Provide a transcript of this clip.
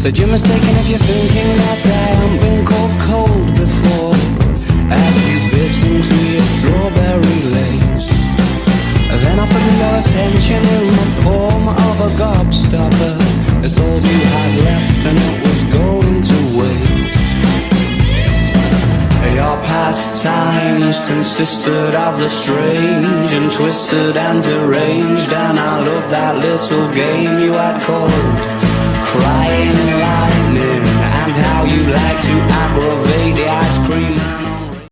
Said you're mistaken if you're thinking that I haven't been called cold before, as you bit into your strawberry lace. Then offered me your attention in the form of a gobstopper. It's all you had left and it was going to waste. Your pastimes consisted of the strange and twisted and deranged, and I loved that little game you had called Crying Lightning, and how you like to aggravate the